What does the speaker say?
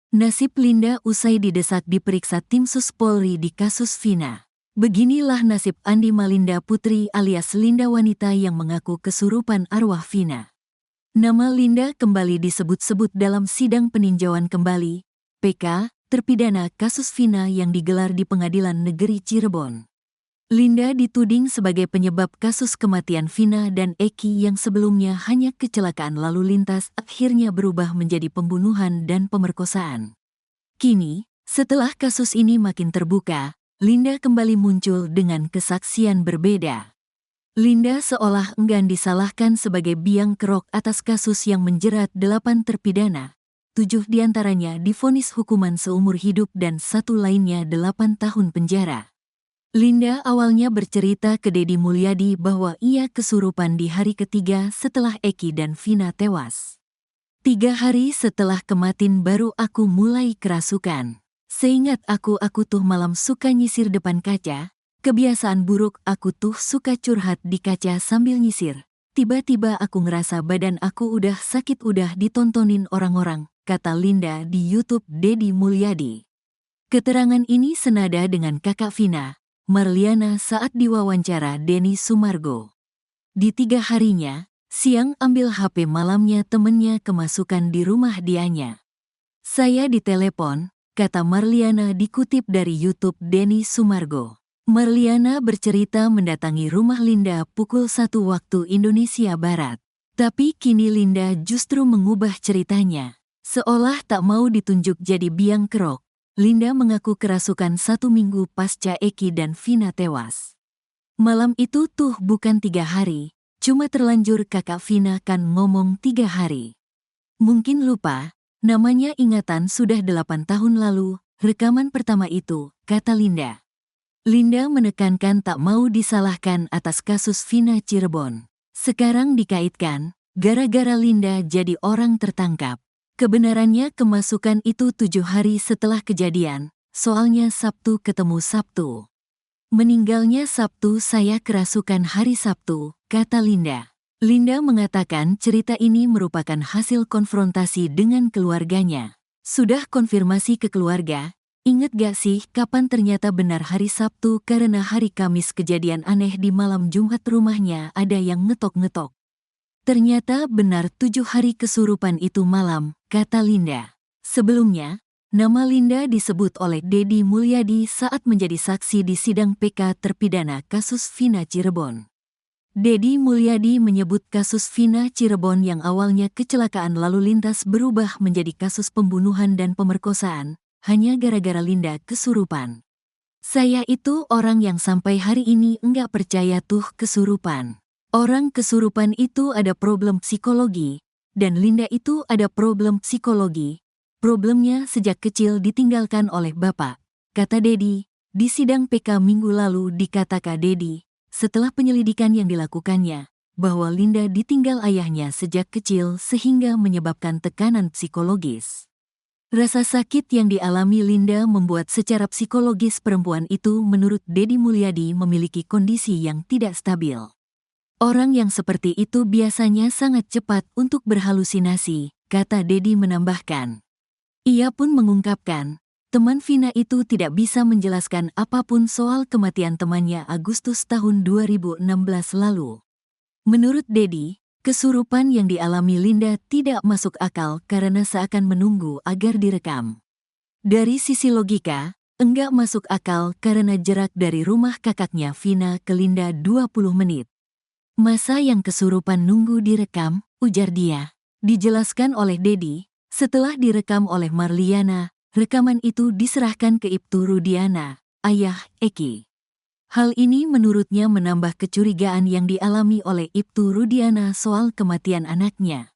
Nasib Linda usai didesak diperiksa tim Sus Polri di kasus Vina. Beginilah nasib Andi Malinda Putri alias Linda wanita yang mengaku kesurupan arwah Vina. Nama Linda kembali disebut-sebut dalam sidang peninjauan kembali, PK, terpidana kasus Vina yang digelar di Pengadilan Negeri Cirebon. Linda dituding sebagai penyebab kasus kematian Vina dan Eki yang sebelumnya hanya kecelakaan lalu lintas akhirnya berubah menjadi pembunuhan dan pemerkosaan. Kini, setelah kasus ini makin terbuka, Linda kembali muncul dengan kesaksian berbeda. Linda seolah enggan disalahkan sebagai biang kerok atas kasus yang menjerat 8 terpidana. 7 diantaranya divonis hukuman seumur hidup dan 1 lainnya 8 tahun penjara. Linda awalnya bercerita ke Deddy Mulyadi bahwa ia kesurupan di hari ketiga setelah Eki dan Vina tewas. 3 hari setelah kematin baru aku mulai kerasukan. Seingat aku tuh malam suka nyisir depan kaca. Kebiasaan buruk aku tuh suka curhat di kaca sambil nyisir. Tiba-tiba aku ngerasa badan aku udah sakit udah ditontonin orang-orang, kata Linda di YouTube Deddy Mulyadi. Keterangan ini senada dengan kakak Vina, Marliana saat diwawancara Denny Sumargo. Di 3 harinya, siang ambil HP malamnya temennya kemasukan di rumah dianya. Saya ditelepon, kata Marliana dikutip dari YouTube Denny Sumargo. Marliana bercerita mendatangi rumah Linda pukul 1 waktu Indonesia Barat. Tapi kini Linda justru mengubah ceritanya. Seolah tak mau ditunjuk jadi biang kerok. Linda mengaku kerasukan 1 minggu pasca Eki dan Vina tewas. Malam itu tuh bukan 3 hari, cuma terlanjur kakak Vina kan ngomong 3 hari. Mungkin lupa, namanya ingatan sudah 8 tahun lalu, rekaman pertama itu, kata Linda. Linda menekankan tak mau disalahkan atas kasus Vina Cirebon. Sekarang dikaitkan, gara-gara Linda jadi orang tertangkap. Kebenarannya kemasukan itu 7 hari setelah kejadian, soalnya Sabtu ketemu Sabtu. Meninggalnya Sabtu saya kerasukan hari Sabtu, kata Linda. Linda mengatakan cerita ini merupakan hasil konfrontasi dengan keluarganya. Sudah konfirmasi ke keluarga, inget gak sih kapan ternyata benar hari Sabtu karena hari Kamis kejadian aneh di malam Jumat rumahnya ada yang ngetok-ngetok. Ternyata benar 7 hari kesurupan itu malam, kata Linda. Sebelumnya, nama Linda disebut oleh Deddy Mulyadi saat menjadi saksi di sidang PK terpidana kasus Vina Cirebon. Deddy Mulyadi menyebut kasus Vina Cirebon yang awalnya kecelakaan lalu lintas berubah menjadi kasus pembunuhan dan pemerkosaan, hanya gara-gara Linda kesurupan. Saya itu orang yang sampai hari ini enggak percaya tuh kesurupan. Orang kesurupan itu ada problem psikologi, dan Linda itu ada problem psikologi. Problemnya sejak kecil ditinggalkan oleh bapak, kata Deddy. Di sidang PK minggu lalu dikatakan Deddy, setelah penyelidikan yang dilakukannya, bahwa Linda ditinggal ayahnya sejak kecil sehingga menyebabkan tekanan psikologis. Rasa sakit yang dialami Linda membuat secara psikologis perempuan itu menurut Deddy Mulyadi memiliki kondisi yang tidak stabil. Orang yang seperti itu biasanya sangat cepat untuk berhalusinasi, kata Deddy menambahkan. Ia pun mengungkapkan, teman Vina itu tidak bisa menjelaskan apapun soal kematian temannya Agustus tahun 2016 lalu. Menurut Deddy, kesurupan yang dialami Linda tidak masuk akal karena seakan menunggu agar direkam. Dari sisi logika, enggak masuk akal karena jarak dari rumah kakaknya Vina ke Linda 20 menit. Masa yang kesurupan nunggu direkam, ujar dia. Dijelaskan oleh Deddy, setelah direkam oleh Marliana, rekaman itu diserahkan ke Ibtu Rudiana, ayah Eki. Hal ini menurutnya menambah kecurigaan yang dialami oleh Ibtu Rudiana soal kematian anaknya.